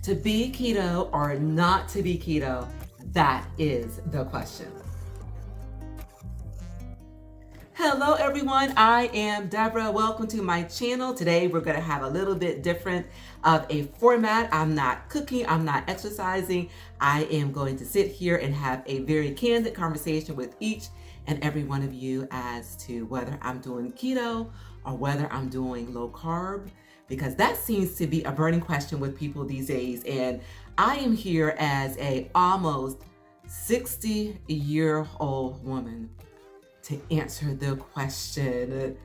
To be keto or not to be keto, that is the question. Hello everyone, I am Deborah. Welcome to my channel. Today we're going to have a little bit different of a format. I'm not cooking, I'm not exercising. I am going to sit here and have a very candid conversation with each and every one of you as to whether I'm doing keto or whether I'm doing low carb, because that seems to be a burning question with people these days. And I am here as a almost 60-year-old woman to answer the question.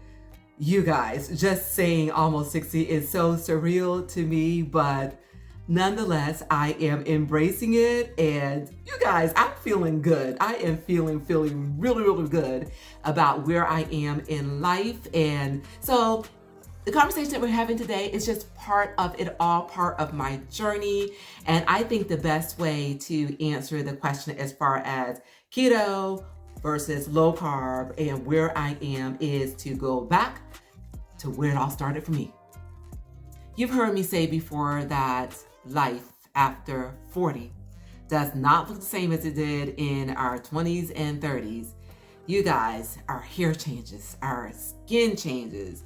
You guys, just saying almost 60 is so surreal to me, but nonetheless, I am embracing it. And you guys, I'm feeling good. I am feeling really good about where I am in life. And so the conversation that we're having today is just part of it all, part of my journey. And I think the best way to answer the question as far as keto versus low carb and where I am is to go back to where it all started for me. You've heard me say before that life after 40 does not look the same as it did in our 20s and 30s. You guys, our hair changes, our skin changes,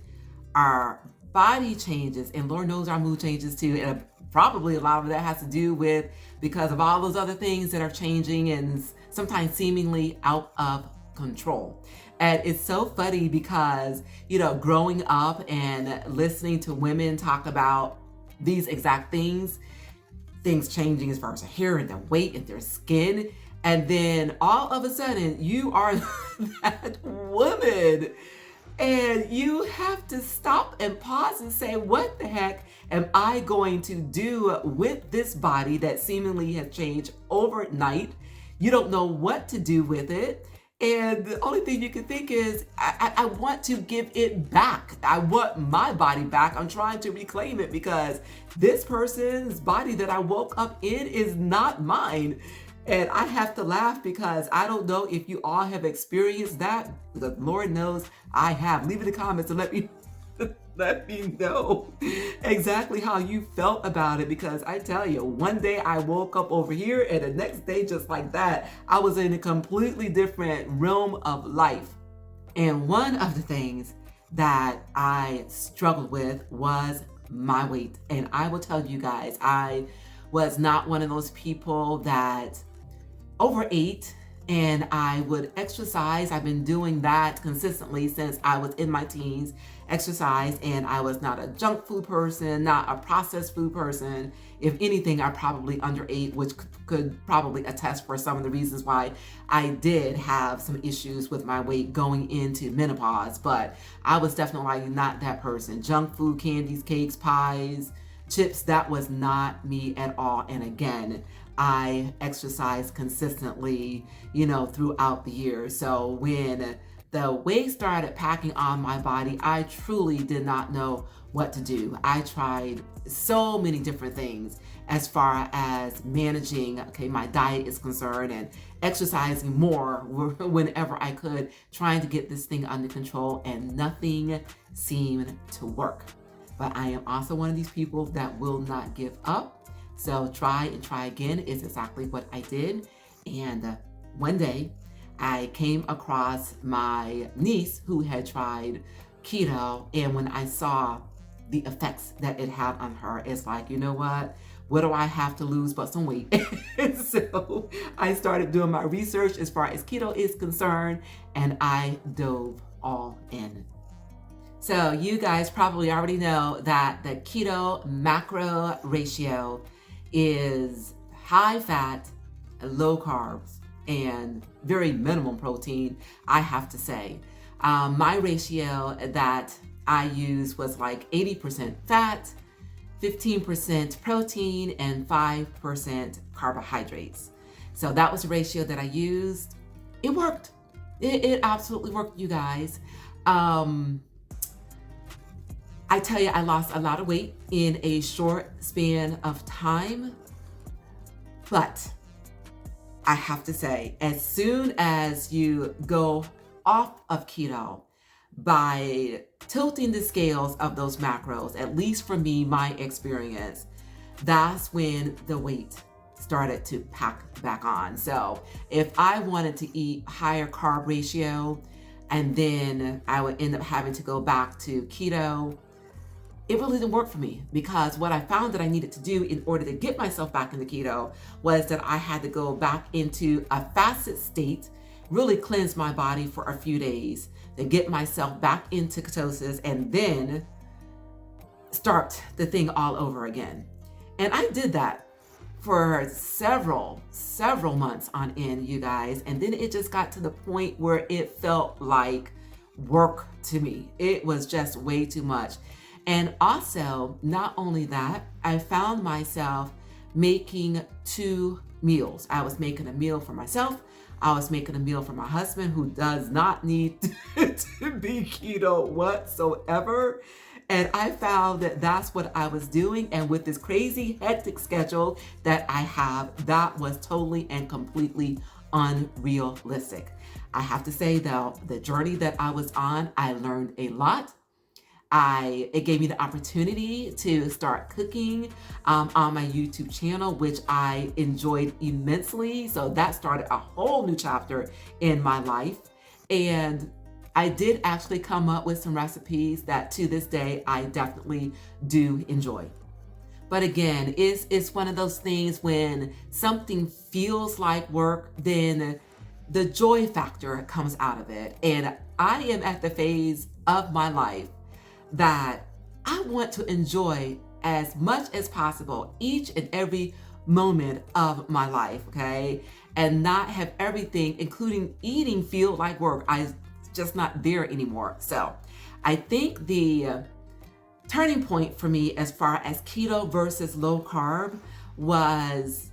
our body changes, and Lord knows our mood changes too. And probably a lot of that has to do with because of all those other things that are changing and sometimes seemingly out of control. And it's so funny because, growing up and listening to women talk about these exact things changing as far as their hair and their weight and their skin. And then all of a sudden you are that woman. And you have to stop and pause and say, what the heck am I going to do with this body that seemingly has changed overnight? You don't know what to do with it. And the only thing you can think is, I want to give it back. I want my body back. I'm trying to reclaim it because this person's body that I woke up in is not mine. And I have to laugh because I don't know if you all have experienced that. The Lord knows I have. Leave in the comments and let me know exactly how you felt about it, because I tell you, one day I woke up over here and the next day, just like that, I was in a completely different realm of life. And one of the things that I struggled with was my weight. And I will tell you guys, I was not one of those people that overate, and I would exercise. I've been doing that consistently since I was in my teens, exercise, and I was not a junk food person, not a processed food person. If anything, I probably underate, which could probably attest for some of the reasons why I did have some issues with my weight going into menopause. But I was definitely not that person. Junk food, candies, cakes, pies, chips, that was not me at all. And again, I exercised consistently, throughout the year. So when the weight started packing on my body, I truly did not know what to do. I tried so many different things as far as managing, my diet is concerned, and exercising more whenever I could, trying to get this thing under control, and nothing seemed to work. But I am also one of these people that will not give up. So try and try again is exactly what I did. And one day I came across my niece who had tried keto. And when I saw the effects that it had on her, it's like, you know what do I have to lose but some weight? And so I started doing my research as far as keto is concerned, and I dove all in. So you guys probably already know that the keto macro ratio is high fat, low carbs, and very minimum protein, I have to say. My ratio that I used was like 80% fat, 15% protein, and 5% carbohydrates. So that was the ratio that I used. It worked. It absolutely worked, you guys. I tell you, I lost a lot of weight in a short span of time, but I have to say, as soon as you go off of keto, by tilting the scales of those macros, at least for me, my experience, that's when the weight started to pack back on. So if I wanted to eat higher carb ratio and then I would end up having to go back to keto, it really didn't work for me, because what I found that I needed to do in order to get myself back into keto was that I had to go back into a fasted state, really cleanse my body for a few days to get myself back into ketosis and then start the thing all over again. And I did that for several months on end, you guys. And then it just got to the point where it felt like work to me. It was just way too much. And also, not only that, I found myself making 2 meals. I was making a meal for myself. I was making a meal for my husband, who does not need to be keto whatsoever. And I found that that's what I was doing. And with this crazy hectic schedule that I have, that was totally and completely unrealistic. I have to say though, the journey that I was on, I learned a lot. It gave me the opportunity to start cooking on my YouTube channel, which I enjoyed immensely. So that started a whole new chapter in my life. And I did actually come up with some recipes that to this day, I definitely do enjoy. But again, it's one of those things when something feels like work, then the joy factor comes out of it. And I am at the phase of my life that I want to enjoy as much as possible each and every moment of my life, okay? And not have everything, including eating, feel like work. I'm just not there anymore. So I think the turning point for me as far as keto versus low carb was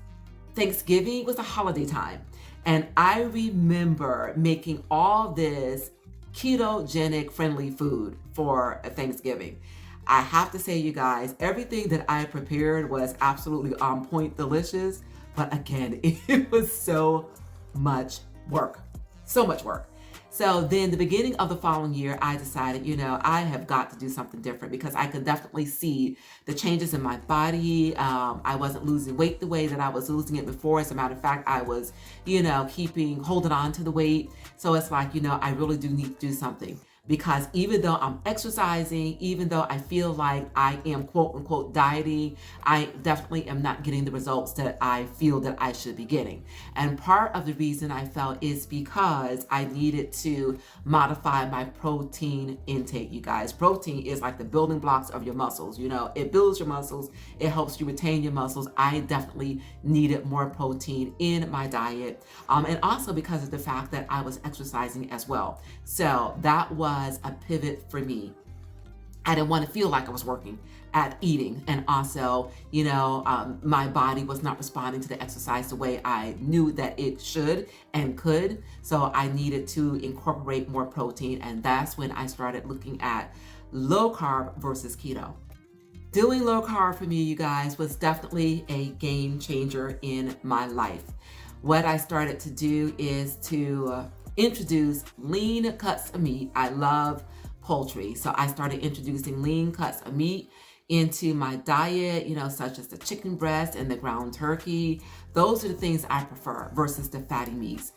Thanksgiving. Was a holiday time. And I remember making all this ketogenic friendly food for Thanksgiving. I have to say, you guys, everything that I prepared was absolutely on point delicious. But again, it was so much work. So much work. So then the beginning of the following year, I decided, I have got to do something different, because I could definitely see the changes in my body. I wasn't losing weight the way that I was losing it before. As a matter of fact, I was, holding on to the weight. So it's like, I really do need to do something. Because even though I'm exercising, even though I feel like I am quote unquote dieting, I definitely am not getting the results that I feel that I should be getting. And part of the reason I felt is because I needed to modify my protein intake, you guys. Protein is like the building blocks of your muscles. It builds your muscles. It helps you retain your muscles. I definitely needed more protein in my diet. And also because of the fact that I was exercising as well. So that was a pivot for me. I didn't want to feel like I was working at eating. And also, my body was not responding to the exercise the way I knew that it should and could. So I needed to incorporate more protein. And that's when I started looking at low carb versus keto. Doing low carb for me, you guys, was definitely a game changer in my life. What I started to do is to introduce lean cuts of meat. I love poultry, so I started introducing lean cuts of meat into my diet, such as the chicken breast and the ground turkey. Those are the things I prefer versus the fatty meats.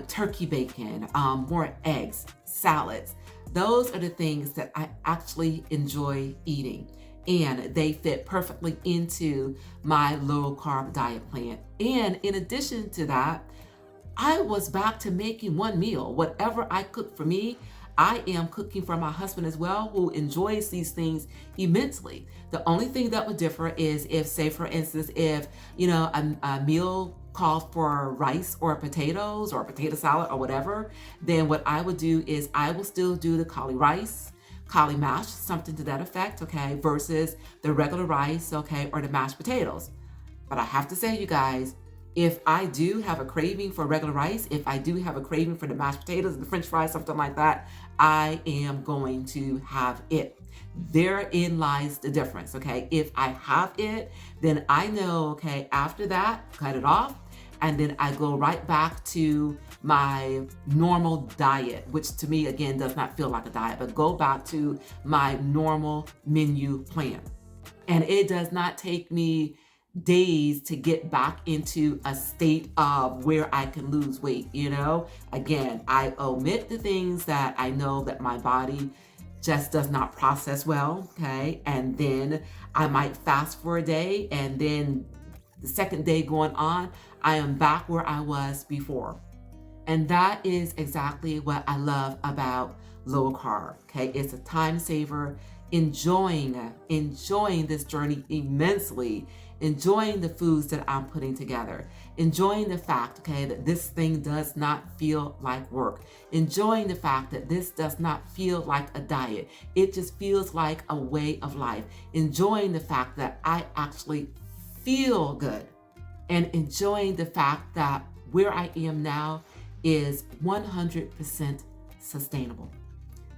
Turkey bacon, more eggs, salads. Those are the things that I actually enjoy eating. And they fit perfectly into my low carb diet plan. And in addition to that, I was back to making one meal. Whatever I cook for me, I am cooking for my husband as well, who enjoys these things immensely. The only thing that would differ is if, say for instance, if, a meal called for rice or potatoes or potato salad or whatever, then what I would do is I will still do the cauli rice, cauli mash, something to that effect, okay, versus the regular rice, okay, or the mashed potatoes. But I have to say, you guys, if I do have a craving for regular rice, if I do have a craving for the mashed potatoes, the french fries, something like that, I am going to have it. Therein lies the difference, okay? If I have it, then I know, okay, after that, cut it off, and then I go right back to my normal diet, which to me, again, does not feel like a diet, but go back to my normal menu plan. And it does not take me days to get back into a state of where I can lose weight, you know? Again, I omit the things that I know that my body just does not process well, okay? And then I might fast for a day, and then the second day going on, I am back where I was before. And that is exactly what I love about low carb. Okay, it's a time saver. Enjoying this journey immensely. Enjoying the foods that I'm putting together. Enjoying the fact, okay, that this thing does not feel like work. Enjoying the fact that this does not feel like a diet. It just feels like a way of life. Enjoying the fact that I actually feel good. And enjoying the fact that where I am now is 100% sustainable.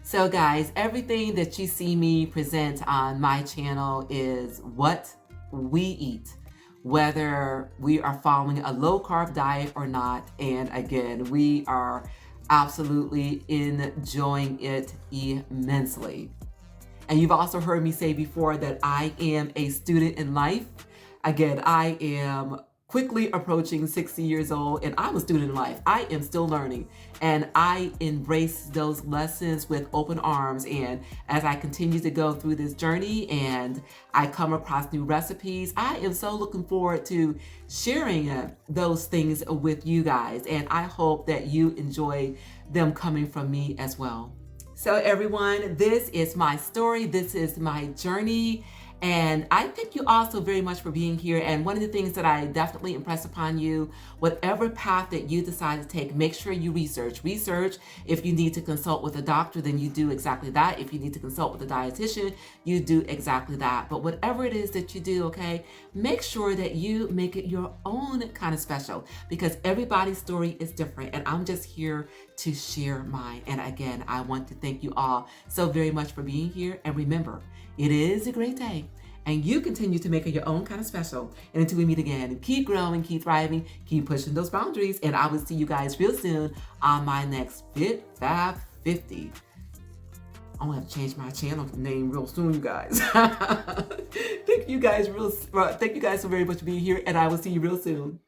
So guys, everything that you see me present on my channel is what we eat, whether we are following a low carb diet or not. And again, we are absolutely enjoying it immensely. And you've also heard me say before that I am a student in life. Again, I am quickly approaching 60 years old, and I'm a student in life. I am still learning, and I embrace those lessons with open arms. And as I continue to go through this journey and I come across new recipes, I am so looking forward to sharing those things with you guys. And I hope that you enjoy them coming from me as well. So everyone, this is my story. This is my journey. And I thank you also very much for being here. And one of the things that I definitely impress upon you, whatever path that you decide to take, make sure you research. Research. If you need to consult with a doctor, then you do exactly that. If you need to consult with a dietitian, you do exactly that. But whatever it is that you do, okay, make sure that you make it your own kind of special, because everybody's story is different. And I'm just here to share mine. And again, I want to thank you all so very much for being here. And remember, it is a great day, and you continue to make it your own kind of special. And until we meet again, keep growing, keep thriving, keep pushing those boundaries, and I will see you guys real soon on my next Fit Fab 50. I'm gonna have to change my channel name real soon, you guys. Thank you guys so very much for being here, and I will see you real soon.